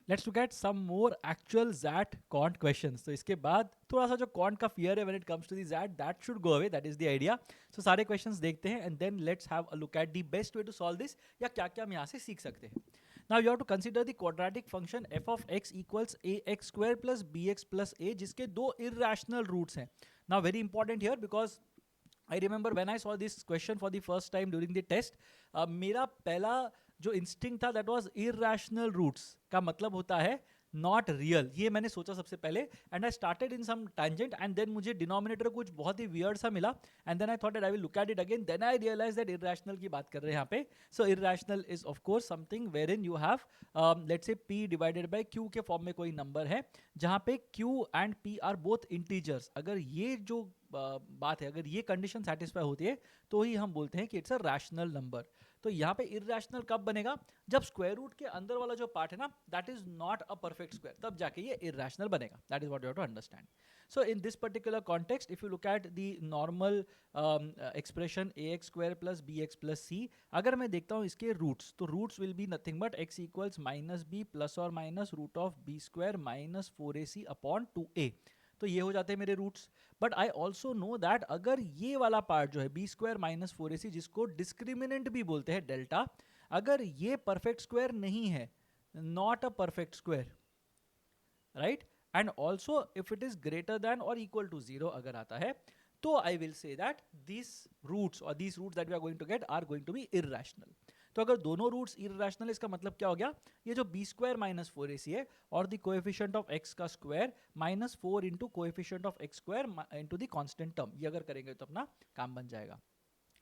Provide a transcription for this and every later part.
Let's look at some more actual SAT quant questions. तो इसके बाद थोड़ा सा जो कॉन्ट का फियर है when it comes to the SAT, that should go away, that is the idea. So सारे क्वेश्चंस देखते हैं and then let's have a look at the best way to solve this, या क्या क्या हम यहाँ से सीख सकते हैं। Now you have to consider the quadratic function f of x equals a x square plus b x plus a, जिसके दो इर्रेशनल रूट्स हैं। Now very important here because I remember when I saw this question for the first time during the test, मेरा पहला जो instinct था that was irrational roots का मतलब होता है नॉट रियल, ये मैंने सोचा सबसे पहले, and I started in some tangent and then मुझे डिनोमिनेटर कुछ बहुत ही वियर्ड सा मिला, and then I thought that I will look at it again, then I realise that irrational की बात कर रहे हैं यहाँ पे। So irrational is of course something where in you have let's say p divided by q के form में कोई नंबर है जहाँ पे q and p are both integers. अगर ये जो बात है, अगर ये कंडीशन सेटिस्फाई होती है तो ही हम बोलते हैं कि इट्स अ रैशनल नंबर। तो यहाँ पे इरैशनल कब बनेगा? जब स्क्वायर रूट के अंदर वाला जो पार्ट है ना, that is not a perfect square, तब जाके ये इरैशनल बनेगा। That is what you have to understand. So in this particular context if you look at the normal expression a x square plus b x plus c, अगर मैं देखता हूँ इसके roots, तो roots will be nothing but x equals minus b plus और minus root of b square minus 4ac upon 2a। तो ये हो जाते हैं मेरे roots. But I also know that अगर ये वाला पार्ट जो है बी स्क्वायर माइनस 4ac, जिसको डिस्क्रिमिनेंट भी बोलते हैं डेल्टा, अगर ये परफेक्ट स्क्वायर नहीं है, not a perfect square, right, and also if it is greater than और इक्वल टू 0 अगर आता है, तो I will say that this roots और this roots that we are going to get are going to be irrational. तो अगर दोनों roots irrational, इसका मतलब क्या हो गया? ये जो बी स्क्वायर माइनस 4ac है और द कोएफिशिएंट ऑफ एक्स का square minus 4 into coefficient of x square into the constant term, ये अगर करेंगे तो अपना काम बन जाएगा।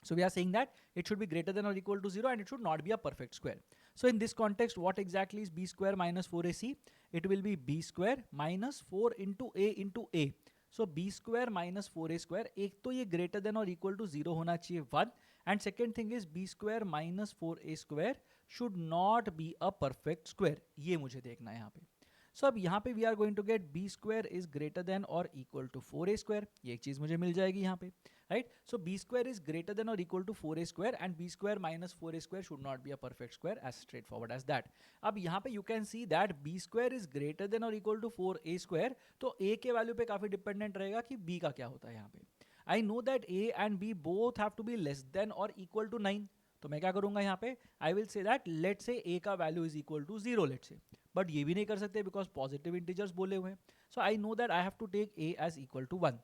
So we are saying that it should be greater than or equal to 0 and it should not be a perfect square. So in this context, what exactly is b square minus 4ac? It will be b square minus 4 into a into a. So b square minus 4a square, एक तो ये greater than or equal to 0 होना चाहिए 1, and second thing is b square minus 4a square should not be a perfect square. ये मुझे देखना है यहाँ पे। सो अब यहाँ पे we are going to get b square is greater than और इक्वल टू 4a स्क्वायर, ये एक चीज मुझे मिल जाएगी यहाँ पे, right. So b square is greater than और equal to 4a square and b square minus 4a square should not be a perfect square, as straightforward as that. अब यहाँ पे you can see that b square is greater than और equal to 4a square, तो a के value पे काफी dependent रहेगा कि b का क्या होता है यहाँ पे। I know that a and b both have to be less than और इक्वल टू 9, तो मैं क्या करूंगा यहाँ पे, I will say that let say a का value is equal to 0 let say, but ये भी नहीं कर सकते बिकॉज पॉजिटिव इंटीजर्स बोले हुए हैं। So I know that I have to take a as equal to 1।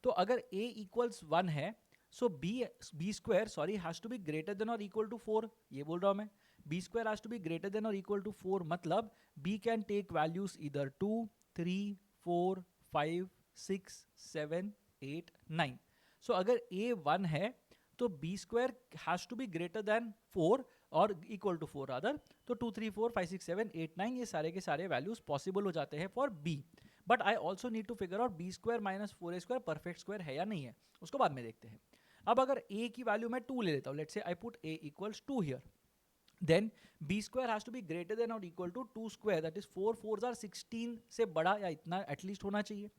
तो अगर a इक्वल्स 1 है, so b square sorry has to be greater than और इक्वल टू 4, ये बोल रहा हूं मैं। B square has to be greater than और इक्वल टू 4 मतलब b कैन टेक वैल्यूज इधर 2 3 4 5 6 7 8 9। सो अगर a 1 है तो B square has to be greater than 4 और इक्वल टू 4 रादर, तो 2 3 4 5 6 7 8 9 ये सारे के सारे वैल्यूज पॉसिबल हो जाते हैं for B. But I also need to figure out B square minus 4a square perfect square है या नहीं है, उसको बाद में देखते हैं। अब अगर a की वैल्यू मैं 2 ले लेता हूँ, let's say I put a equals 2 here, then b square has to be greater than or equal to 2 square, that is 4 4s are 16 से बड़ा या इतना एटलीस्ट होना चाहिए।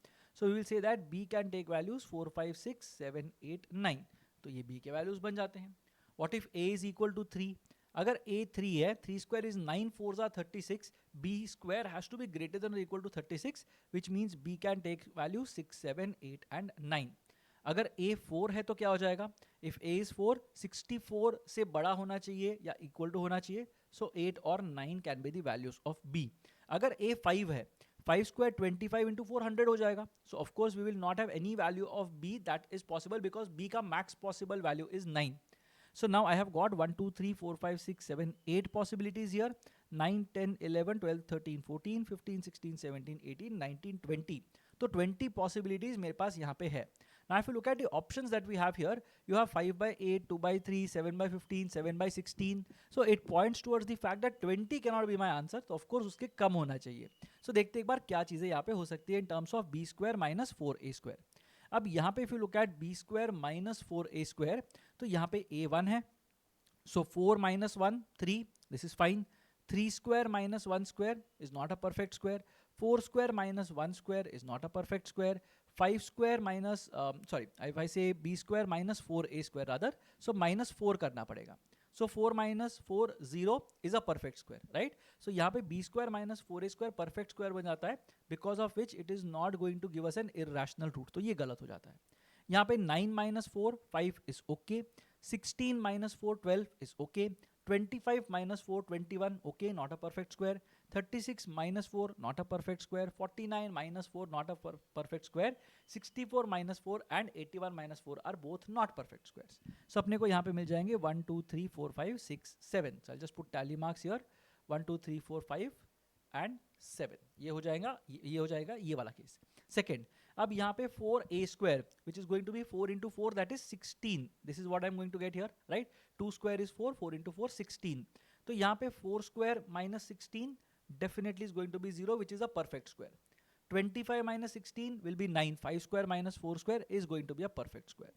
so we will say that b can take values 4 5 6 7 8 9, तो ये b के values बन जाते हैं। what if a is equal to 3? अगर a 3 है, 3 square is 9 4s are 36, b square has to be greater than or equal to 36, which means b can take value 6 7 8 and 9। अगर a 4 है तो क्या हो जाएगा, इफ a is 4 64 से बड़ा होना चाहिए या इक्वल टू होना चाहिए, सो 8 और 9 can be the values of b। अगर a 5 है, 5 स्क्वायर 25 इंटू 400 हो जाएगा, so of course we will not have any value of b that is possible because b का max possible value is 9। So now I have got 1 2 3 4 5 6 7 8 possibilities here, 9 10 11 12 13 14 15 16 17 18 19 20, तो 20 possibilities मेरे पास यहाँ पे है। Now if you look at the options that we have here, you have 5 by 8, 2 by 3, 7 by 15, 7 by 16, so it points towards the fact that 20 cannot be my answer, तो of course उसके कम होना चाहिए। So देखते एक बार क्या चीज़ें यहाँ पे हो सकती है in terms of b square minus 4a square। अब यहाँ पे if you look at B square minus 4a square, तो यहाँ पे a1 है, so 4 minus 1 3, this is fine. 3 square minus 1 square is not a perfect square, 4 square minus 1 square is not a perfect square, 5 square minus sorry if I say b square minus 4a square rather, so minus 4 करना पड़ेगा। So 4 minus 4 0 is a perfect square, right? So यहाँ पे b square minus 4a square perfect square बन जाता है, because of which it is not going to give us an irrational root. तो ये गलत हो जाता है. यहाँ पे 9 minus 4 5 is okay, 16 minus 4 12 is okay, 25 minus 4 21 okay, not a perfect square, 36 minus 4 not a perfect square, 49 minus 4 not a perfect square, 64 minus 4 and 81 minus 4 are both not perfect squares. So अपने को यहाँ पे मिल जाएंगे 1 2 3 4 5 6 7. So I'll just put tally marks here, 1 2 3 4 5 and 7. ये हो जाएगा ये वाला केस. Second, अब यहाँ पे 4a square which is going to be 4 into 4, that is 16. This is what I'm going to get here, right? 2 square is 4, 4 into 4 16. तो यहाँ पे 4 square minus 16 definitely is going to be 0, which is a perfect square. 25 minus 16 will be 9. 5 square minus 4 square is going to be a perfect square.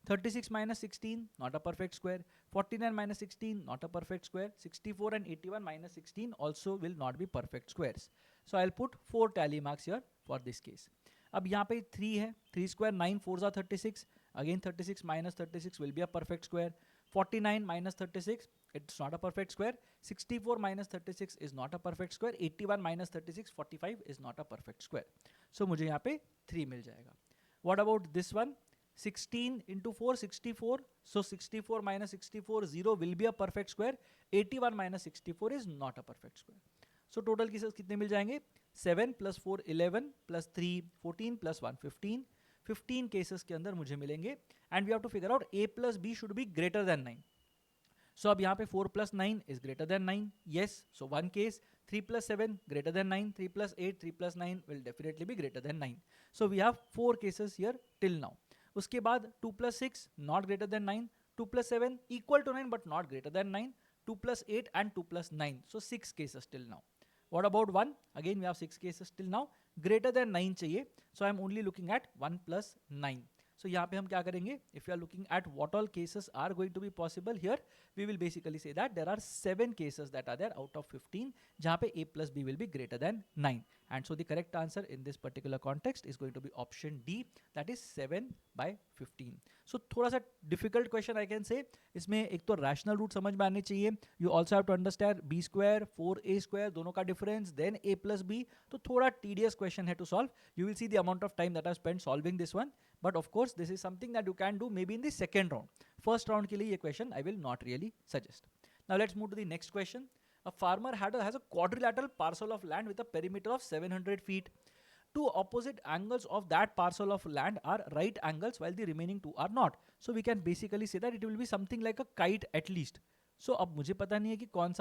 36 minus 16 not a perfect square. 49 minus 16 not a perfect square. 64 and 81 minus 16 also will not be perfect squares. So I'll put 4 tally marks here for this case. अब यहाँ पे 3 है, 3 square 9 4s are 36. Again 36 minus 36 will be a perfect square. 49 minus 36, it's not a perfect square. 64 minus 36 is not a perfect square. 81 minus 36 45 is not a perfect square. So मुझे यहाँ पे 3 मिल जाएगा. What about this one? 16 into 4 64. So 64 minus 64 0 will be a perfect square. 81 minus 64 is not a perfect square. So total cases कितने मिल जाएंगे? 7 plus 4 11 plus 3 14 plus 1 15. 15 cases के अंदर मुझे मिलेंगे and we have to figure out a plus b should be greater than 9. So अब यहाँ पे 4 plus 9 is greater than 9. Yes, so one case. 3 plus 7 greater than 9. 3 plus 8, 3 plus 9 will definitely be greater than 9. So we have 4 cases here till now. उसके बाद 2 plus 6 not greater than 9. 2 plus 7 equal to 9 but not greater than 9. 2 plus 8 and 2 plus 9. So 6 cases till now. What about 1? Again we have 6 cases till now. Greater than 9 चाहिए. So I am only looking at 1 plus 9. So यहाँ पे हम क्या करेंगे? If you are looking at what all cases are going to be possible here, we will basically say that there are 7 cases that are there out of 15 जहाँ पे a plus b will be greater than 9. And so the correct answer in this particular context is going to be option D, that is 7 by 15. So थोड़ा सा difficult question I can say. इसमें एक तो rational root समझ में आने चाहिए. You also have to understand b square, 4a square दोनों का difference, then a plus b. तो थोड़ा tedious question है to solve. You will see the amount of time that I spent solving this one. But of course, this is something that you can do maybe in the second round. First round के लिए ये question I will not really suggest. Now let's move to the next question. A farmer has a quadrilateral parcel of land with a perimeter of 700 feet. Two opposite angles of that parcel of land are right angles while the remaining two are not. So we can basically say that it will be something like a kite at least. So अब मुझे पता नहीं है कि कौन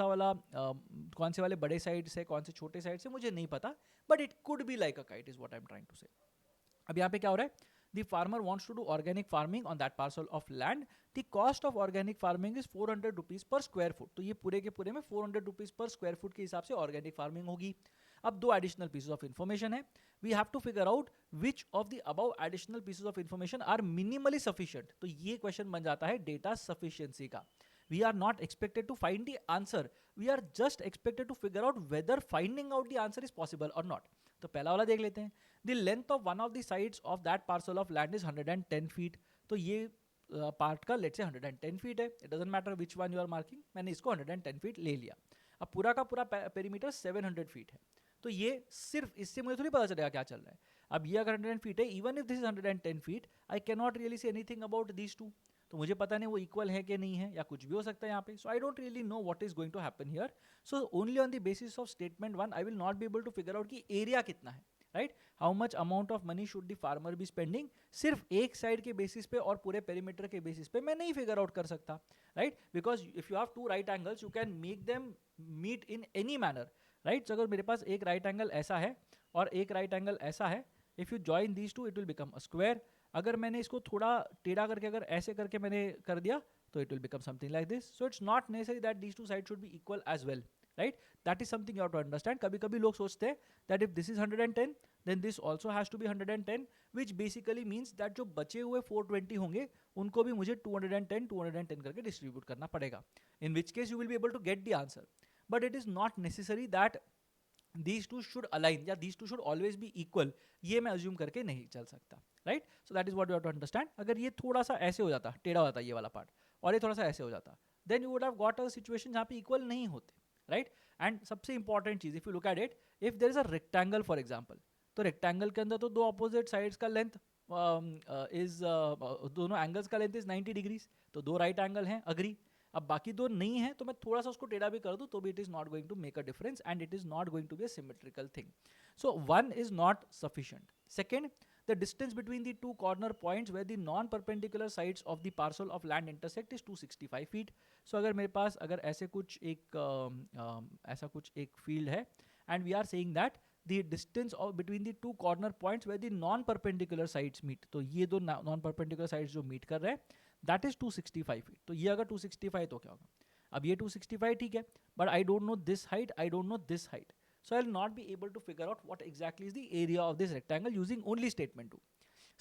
से वाले बड़े साइड से कौन से छोटे साइड से मुझे नहीं पता, but it could be like a kite is what I am trying to say. अब यहाँ पे क्या हो रहा है? The farmer wants to do organic farming on that parcel of land. The cost of organic farming is 400 rupees per square foot. तो ये पूरे के पूरे में 400 rupees per square foot के हिसाब से organic farming होगी. अब दो additional pieces of information है. We have to figure out which of the above additional pieces of information are minimally sufficient. तो ये question बन जाता है data sufficiency का. We are not expected to find the answer. We are just expected to figure out whether finding out the answer is possible or not. तो पहला वाला देख लेते हैं. The length of one of the sides of that parcel of land is 110 feet. तो ये part का let's say 110 feet है. It doesn't matter which one you are marking. मैंने इसको 110 feet ले लिया. अब पूरा का पूरा पेरीमीटर 700 feet है. तो ये सिर्फ इससे मुझे थोड़ी पता चलेगा क्या चल रहा है. अब ये अगर 110 feet है, even if this is 110 feet, I cannot really say anything about these two. तो मुझे पता नहीं वो इक्वल है कि नहीं है या कुछ भी हो सकता है यहाँ पे. So I don't really know what is going to happen here. So only on the basis of statement 1 I will not be able to figure out कि एरिया कितना है, right? How much amount of money should the farmer be spending. सिर्फ एक side के basis पे और पूरे perimeter के बेसिस पे मैं नहीं फिगर आउट कर सकता, right? Because if you have two right angles you can make them meet in any manner, right? So अगर मेरे पास एक राइट एंगल ऐसा है और एक राइट एंगल ऐसा है, if you join these two it will become a square. अगर मैंने इसको थोड़ा टेढ़ा करके अगर ऐसे करके मैंने कर दिया तो it will become something like this. So it's not necessary that these two side should be equal as well, right? That is something you have to understand. कभी कभी लोग सोचते हैं that if this is 110 then this also has to be 110, which basically means that जो बचे हुए 420 होंगे उनको भी मुझे 210 करके डिस्ट्रीब्यूट करना पड़ेगा. In which case you will be able to get the answer. But it is not necessary that these two should align या these two should always be equal. ये मैं assume करके नहीं चल सकता, right? So that is what you have to understand. अगर ये थोड़ा सा ऐसे हो जाता, टेढ़ा हो जाता ये वाला पार्ट, और ये थोड़ा सा ऐसे हो जाता, then you would have got a situation जहाँ पे इक्वल नहीं होते, राइट. एंड सबसे इंपॉर्टेंट चीज, if you look at it, if there is a rectangle for example, तो रेक्टेंगल के अंदर तो दो अपोजिट साइड्स का लेंथ इज दोनों एंगल्स का लेंथ इज 90 डिग्रीज, तो दो राइट एंगल हैं, अग्री. अब बाकी दो नहीं है तो मैं थोड़ा सा उसको टेढ़ा भी कर दूं तो भी it is not going to make a difference and it is not going to be a symmetrical thing. So one is not sufficient. Second, the distance between the two corner points where the non-perpendicular sides of the parcel of land intersect is 265 feet. So अगर मेरे पास अगर ऐसे कुछ एक ऐसा कुछ एक field है and we are saying that the distance of between the two corner points where the non-perpendicular sides meet, तो ये दो non-perpendicular sides जो meet कर रहे हैं that is 265 feet. तो ये अगर 265 तो क्या होगा, अब ये 265 ठीक है, but I don't know this height, I don't know this height. So I'll not be able to figure out what exactly is the area of this rectangle using only statement 2.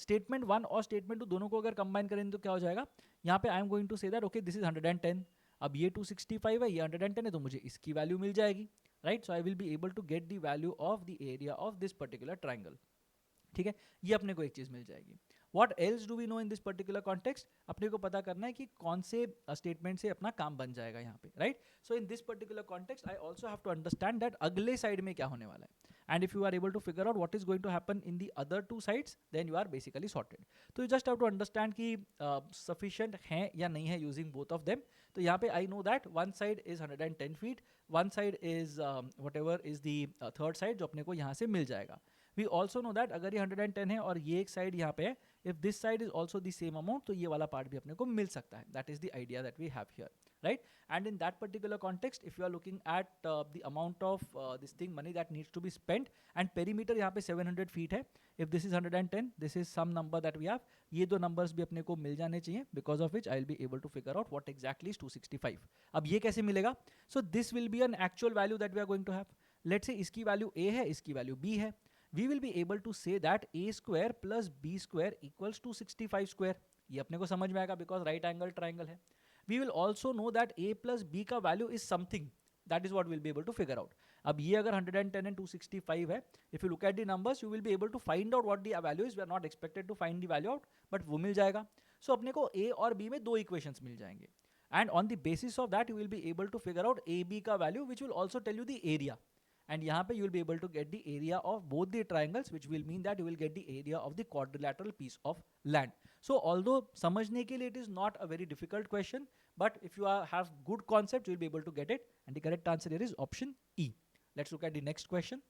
Statement 1 और statement 2 दोनों को अगर combine करें तो क्या हो जाएगा, यहाँ पे I am going to say that okay this is 110, अब ये 265 है, ये 110 है, तो मुझे इसकी वैल्यू मिल जाएगी, right? So I will be able to get the value of the area of this particular triangle. ठीक है, ये अपने को एक चीज मिल जाएगी. What else do we know in this particular context? अपने को पता करना है कि कौन से स्टेटमेंट से अपना काम बन जाएगा यहाँ पे, right. So in this particular context I also have to understand that अगले साइड में क्या होने वाला है, and if you are able to figure out what is going to happen in the other two sides then you are basically sorted. तो you just have to understand कि sufficient है या नहीं है यूजिंग बोथ ऑफ देम. तो यहाँ पे I know that one side is 110 feet, one side is what ever is the third side जो अपने को यहाँ से मिल जाएगा. वी ऑल्सो नो दैट अगर ये 110 है और ये एक साइड यहाँ पे है, if this side is also the same amount तो ये वाला पार्ट भी अपने को मिल सकता है. That is the idea that we have here, right? And in that particular context, if you are looking at the amount of this thing money that needs to be spent, and perimeter यहाँ पे 700 feet है, if this is 110, this is some number that we have, ये दो numbers भी अपने को मिल जाने चाहिए, because of which I will be able to figure out what exactly is 265. अब ये कैसे मिलेगा? So this will be an actual value that we are going to have. Let's say इसकी value A है, इसकी value B है. We will be able to say that A square plus B square equals 265 square. ये अपने को समझ में आएगा because right angle triangle है. We will also know that A plus B का value is something. That is what we'll be able to figure out. अब ये अगर 110 and 265 है, if you look at the numbers, you will be able to find out what the value is. We are not expected to find the value out, but वो मिल जाएगा. So अपने को A और B में दो equations मिल जाएंगे. And on the basis of that, you will be able to figure out AB का value, which will also tell you the area. And यहाँ पे you will be able to get the area of both the triangles, which will mean that you will get the area of the quadrilateral piece of land. So although समझने के लिए it is not a very difficult question, but if you have good concept, you will be able to get it. And the correct answer here is option E. Let's look at the next question.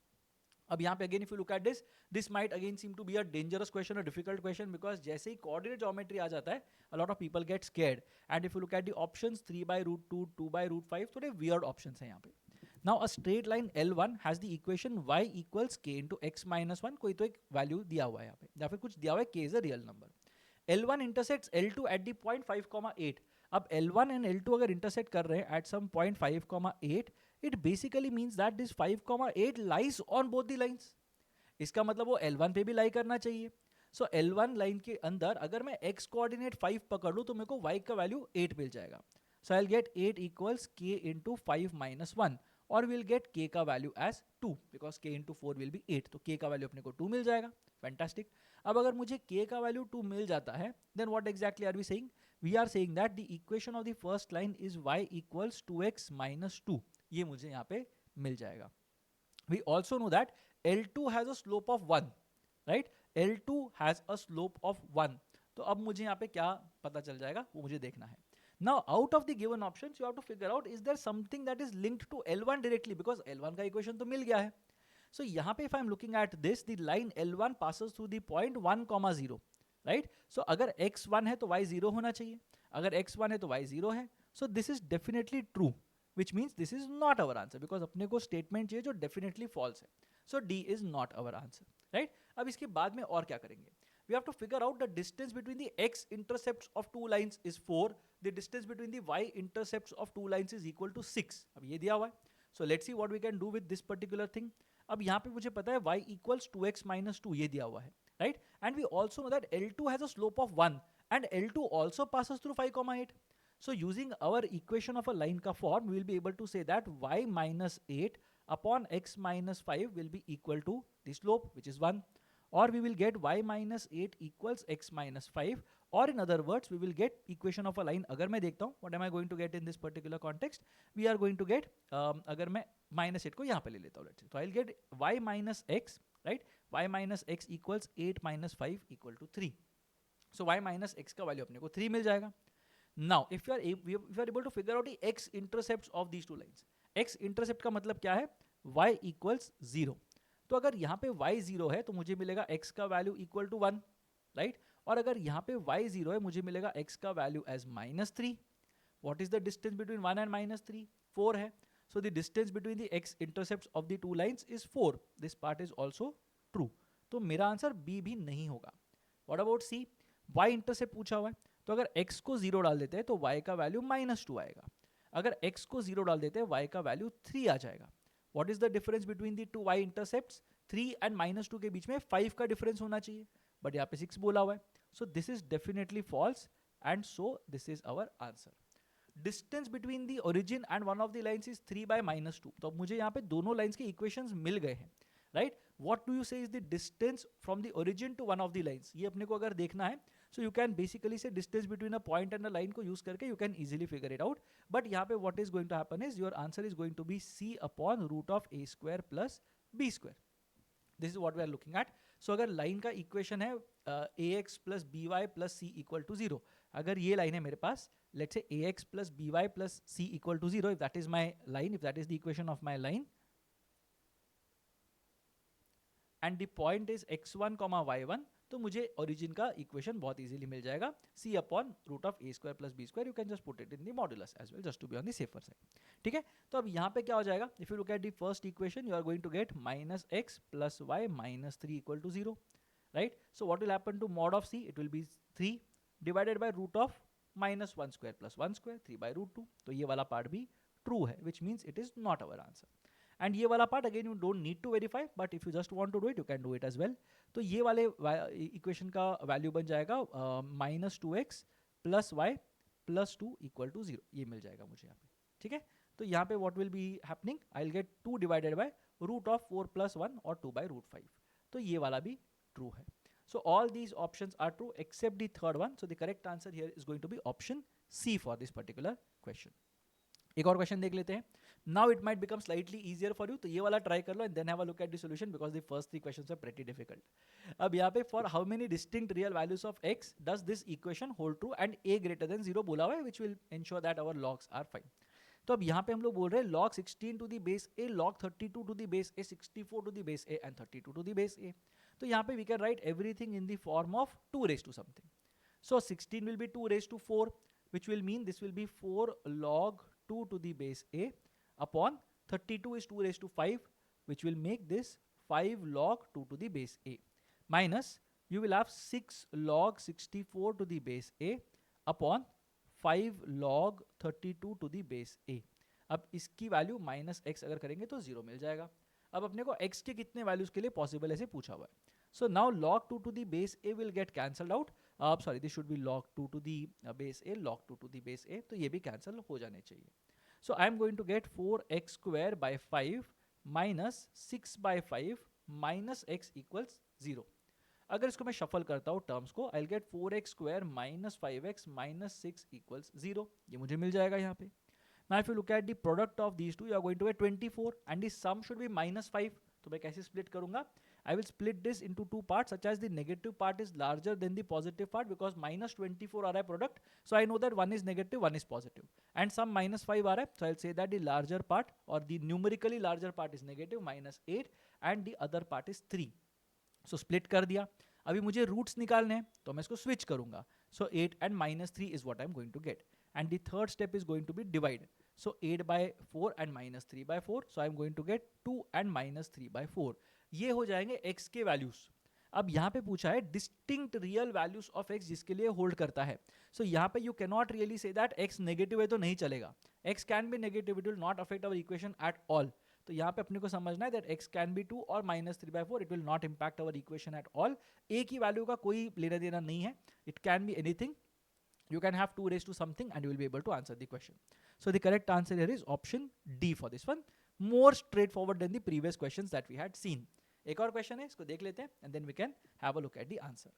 अब यहाँ पे again if you look at this, this might again seem to be a dangerous question, a difficult question, because जैसे ही coordinate geometry आ जाता है, a lot of people get scared. And if you look at the options, 3 by root 2, 2 by root 5, थोड़े weird options हैं यहाँ पे. Now a straight line L1 has the equation y equals k into x minus 1. कोई तो एक value दिया हुआ है यहाँ पे, या फिर कुछ दिया हुआ है, k is a real number. L1 intersects L2 at the point 5,8. अब L1 and L2 अगर intersect कर रहे हैं at some point 5,8, it basically means that this 5,8 lies on both the lines. इसका मतलब वो L1 पे भी lie करना चाहिए. So L1 लाइन के अंदर अगर मैं x कोऑर्डिनेट 5 पकड़ लूँ तो मेरे को y का वैल्यू 8 मिल जाएगा. So I'll get 8 equals k into 5 minus 1. और विल गेट k का value as 2 because k into 4 will be 8. तो k का वैल्यू अपने को 2 मिल जाएगा. फैंटास्टिक. अब अगर मुझे k का वैल्यू 2 मिल जाता है, then what exactly are we saying? We are saying that the equation of the first line is y equals 2x minus 2. ये मुझे यहाँ पे मिल जाएगा. We also know that L2 has a slope of 1, right? L2 has a slope of 1. तो अब मुझे यहाँ पे क्या पता चल जाएगा वो मुझे देखना है. Now out of the given options you have to figure out is there something that is linked to L1 directly, because L1 का equation तो मिल गया है. So यहाँ पे if I am looking at this, the line L1 passes through the point 1, 0, right? So अगर x1 है तो y 0 होना चाहिए, अगर x1 है तो y 0 है. So this is definitely true, which means this is not our answer, because अपने को statement चाहिए जो definitely false है. So D is not our answer, right? अब इसके बाद में और क्या करेंगे? We have to figure out the distance between the x intercepts of two lines is 4. The distance between the y intercepts of two lines is equal to 6. अब ये दिया हुआ है. So let's see what we can do with this particular thing. अब यहाँ पे मुझे पता है y equals 2x minus 2, ये दिया हुआ है, right? And we also know that L2 has a slope of 1 and L2 also passes through 5,8. So using our equation of a line का form, we will be able to say that y minus 8 upon x minus 5 will be equal to the slope, which is 1. Or we will get y minus 8 equals x minus 5, और in other words we will get equation of a line. अगर मैं देखता हूँ what am I going to get in this particular context, we are going to get, अगर मैं -8 को यहाँ पे ले लेता हूँ, लेट्स से, तो I will gate y minus x, right, y minus x equals 8 minus 5 equal to 3. So y minus x का वैल्यू अपने को 3 मिल जाएगा. Now if you are able to figure out the x intercepts of these two lines, x intercept का मतलब क्या है, y equals 0. तो अगर यहाँ पे y 0 है तो मुझे मिलेगा x का वैल्यू इक्वल टू 1, राइट, और अगर यहाँ पे y 0 है मुझे मिलेगा x का value as -3. What is the distance between 1 and -3? 4 है. So the distance between the x intercepts of the two lines is 4. This part is also true. तो मेरा आंसर B भी नहीं होगा. What about C? Y intercept पूछा हुआ है, तो अगर x को 0 डाल देते हैं तो y का वैल्यू -2 आएगा. अगर x को 0 डाल देते हैं y का वैल्यू 3 आ जाएगा. What is the difference between the two y intercepts? 3 and -2 के बीच में 5 का डिफरेंस होना चाहिए, बट यहाँ पे 6 बोला हुआ है. So this is definitely false and so this is our answer. Distance between the origin and one of the lines is 3 by -2. तो अब मुझे यहाँ पे दोनों लाइंस के इक्वेशंस मिल गए हैं, right. What do you say is the distance from the origin to one of the lines, ये अपने को अगर देखना है, so you can basically say distance between a point and a line को यूज करके you can easily figure it out. But यहाँ पे what is going to happen is your answer is going to be c upon root of a square plus b square. This is what we are looking at. So अगर line का equation है ax plus by plus c equal to 0, अगर ये line है मेरे पास, let's say ax plus by plus c equal to 0, if that is my line, if that is the equation of my line, and the point is x1 comma y1, तो मुझे origin का equation बहुत easily मिल जाएगा, c upon root of a square plus b square. You can just put it in the modulus as well, just to be on the safer side. ठीक है, तो अब यहाँ पे क्या हो जाएगा, if you look at the first equation, you are going to get minus x plus y minus 3 equal to 0, right. So what will happen to mod of c? It will be 3 divided by root of -1 square plus 1 square, 3 by root 2. तो ये वाला part भी true है, which means it is not our answer. And ये वाला part again you don't need to verify, but if you just want to do it you can do it as well. तो ये वाले equation का value बन जाएगा -2x plus y plus 2 equal to 0, ये मिल जाएगा मुझे यहाँ पे. ठीक है, तो यहाँ पे what will be happening, I will get 2 divided by root of 4 plus 1 और 2 बाय रूट 5. तो ये वाला भी ट्रू है. So all these options are true except the third one. So the correct answer here is going to be option C for this particular question. एक और question देख लेते हैं. Now it might become slightly easier for you. तो ये वाला try कर लो and then have a look at the solution because the first 3 questions are pretty difficult. अब यहाँ पे for how many distinct real values of x does this equation hold true and a greater than 0 बोला हुआ है, which will ensure that our logs are fine. तो अब यहाँ पे हम लोग बोल रहे हैं log 16 to the base a, log 32 to the base a, 64 to the base a and 32 to the base a. तो यहाँ पे we can write everything in the form of 2 raised to something. So 16 will be 2 raised to 4, which will mean this will be 4 log 2 to the base a upon 32 is 2 raised to 5, which will make this 5 log 2 to the base a, minus you will have 6 log 64 to the base a upon 5 log 32 to the base a. अब इसकी value minus x अगर करेंगे तो 0 मिल जाएगा. अब अपने को x के कितने वैल्यूज के लिए पॉसिबल ऐसे पूछा हुआ है. So now log 2 to the base a will get cancelled out. Sorry, this should be log 2 to the base a, log 2 to the base a. तो ये भी cancel हो जाने चाहिए. So I am going to get 4x square by 5 minus 6 by 5 minus x equals 0. अगर इसको मैं shuffle करता हूँ टर्म्स को, I'll get 4x square minus 5x minus 6 equals 0. ये मुझे मिल जाएगा यहाँ पे. Now if you look at the product of these two, you are going to get 24 and the sum should be -5. तो मैं कैसे split करूँगा? I will split this into 2 parts, such as the negative part is larger than the positive part because -24 आ रहा है product. So I know that one is negative, one is positive. And some -5 आ रहा है. So I'll say that the larger part or the numerically larger part is negative -8 and the other part is 3. So split कर दिया. अभी मुझे roots निकालने हैं तो मैं इसको switch करूँगा. So 8 and -3 is what I'm going to get. And the third step is going to be divide. So 8 by 4 and -3 by 4. So I'm going to get 2 and -3 by 4. ये हो जाएंगे x के वैल्यूज. अब यहाँ पे पूछा है distinct real values of x जिसके लिए होल्ड करता है. सो यहाँ पे you can not really say that x negative है तो नहीं चलेगा. x can be negative, it will not affect our equation at all. तो यहाँ पे अपने को समझना है दैट x कैन बी 2 और -3 by 4, it will not impact our equation at all. a की वैल्यू का कोई लेना देना नहीं है. It can be anything. You can have 2 raised to something and you will be able to answer the question. So the correct answer here is option D for this one. More straightforward than the previous questions that we had seen. एक और question है, इसको देख लेते हैं and then we can have a look at the answer.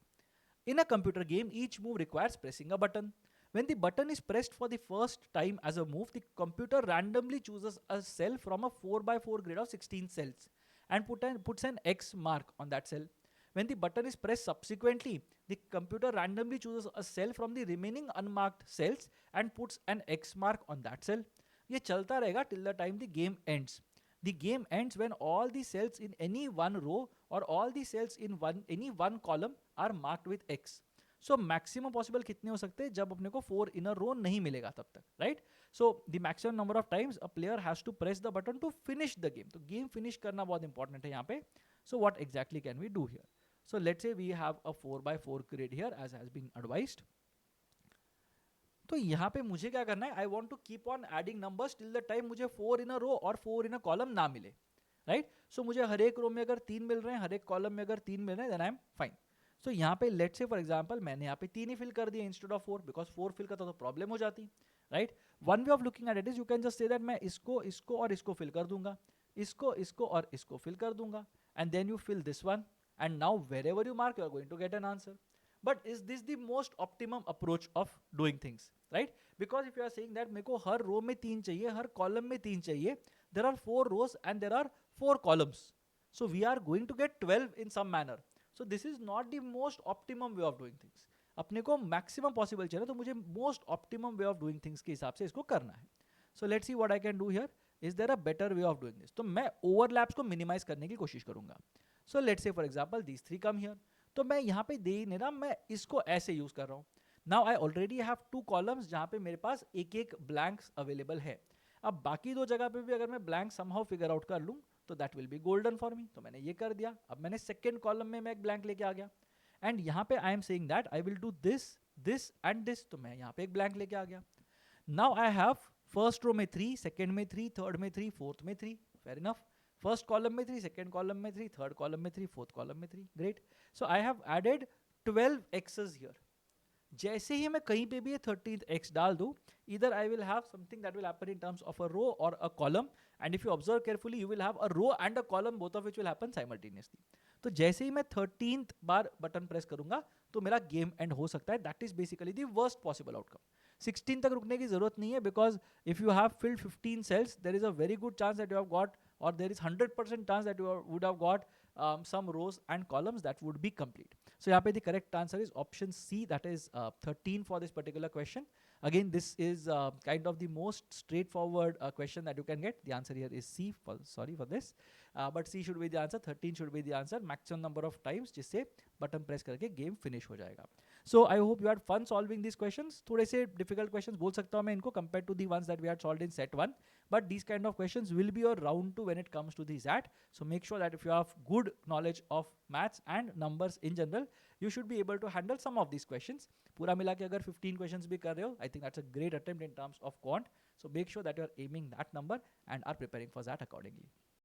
In a computer game, each move requires pressing a button. When the button is pressed for the first time as a move, the computer randomly chooses a cell from a 4 by 4 grid of 16 cells and puts an X mark on that cell. When the button is pressed subsequently, the computer randomly chooses a cell from the remaining unmarked cells and puts an X mark on that cell. ये चलता रहेगा till the time the game ends. The game ends when all the cells in any one row or all the cells in any one column are marked with X. So maximum possible कितने हो सकते हैं जब अपने को 4 in a row नहीं मिलेगा तब तक, right? So the maximum number of times a player has to press the button to finish the game. तो game finish करना बहुत important है यहाँ पे. So what exactly can we do here? So let's say we have a 4 by 4 grid here as has been advised. तो यहाँ पे मुझे क्या करना है, I want to keep on adding numbers till the time मुझे 4 इन अ रो और 4 इन अ कॉलम ना मिले, राइट? सो मुझे हर एक रो में अगर 3 मिल रहे हैं, हर एक कॉलम में अगर 3 मिल रहे हैं, देन आई एम फाइन. सो यहाँ पे लेट्स से फॉर एग्जांपल मैंने यहाँ पे 3 ही फिल कर दिया इंस्टेड ऑफ 4, बिकॉज 4 फिल करता तो प्रॉब्लम हो जाती, right? One way of looking at it is you can just say that मैं इसको इसको और इसको फिल कर दूंगा, इसको इसको और इसको फिल कर दूंगा, and then you fill this one, and now wherever you mark you are going to get an answer. But is this the most optimum approach of doing things, right? Because if you are saying that मेरे को हर रो में 3 चाहिए, हर column में 3 चाहिए, there are 4 rows and there are 4 columns. So we are going to get 12 in some manner. So this is not the most optimum way of doing things. अपने को maximum possible चाहिए, तो मुझे most optimum way of doing things के हिसाब से इसको करना है. So let's see what I can do here. Is there a better way of doing this? तो मैं overlaps को minimize करने की कोशिश करूँगा. So let's say for example these 3 come here. तो मैं यहाँ पे दे ही नहीं रहा, मैं इसको ऐसे यूज कर रहा हूँ. Now I already have 2 columns जहाँ पे मेरे पास एक एक ब्लैंक्स अवेलेबल है. अब बाकी 2 जगह पे भी अगर मैं ब्लैंक समहाउ फिगर आउट कर लूँ तो that will be golden for me. तो मैंने ये कर दिया. अब मैंने सेकेंड कॉलम में मैं एक ब्लैंक लेके आ गया, एंड यहाँ पे I am saying that I will do this this and this. तो मैं यहाँ पे एक ब्लैंक लेके आ गया. Now I have first row में 3, सेकेंड में 3, थर्ड में 3, फोर्थ में 3. Fair enough. फर्स्ट कॉलम में 3, सेकेंड कॉलम में 3, थर्ड कॉलम में 3, फोर्थ कॉलम में 3. Great. So I have added 12 X's here. जैसे ही मैं कहीं पे भी ये 13th x डाल दूं, either I will have something that will happen in terms of a row or a column, and if you observe carefully you will have a row and a column, both of which will happen simultaneously. तो जैसे ही मैं 13th बार button press करूंगा तो मेरा game and हो सकता है. That is basically the worst possible outcome. 16 तक रुकने की जरूरत नहीं है, because if you have filled 15 cells there is a very good chance that you have got, or there is 100% chance that you would have got some rows and columns that would be complete. So यहाँ पे the correct answer is option C, that is 13 for this particular question. Again, this is kind of the most straightforward question that you can get. The answer here is C. Sorry for this, but C should be the answer. 13 should be the answer. Maximum number of times जिससे button press करके game finish हो जाएगा. So I hope you had fun solving these questions. थोड़े से difficult questions बोल सकता हूँ मैं इनको compared to the ones that we had solved in set 1. But these kind of questions will be your round 2 when it comes to the ZAT. So make sure that if you have good knowledge of maths and numbers in general, you should be able to handle some of these questions. पूरा मिला के अगर 15 questions भी कर रहे हो, I think that's a great attempt in terms of quant. So make sure that you are aiming that number and are preparing for that accordingly.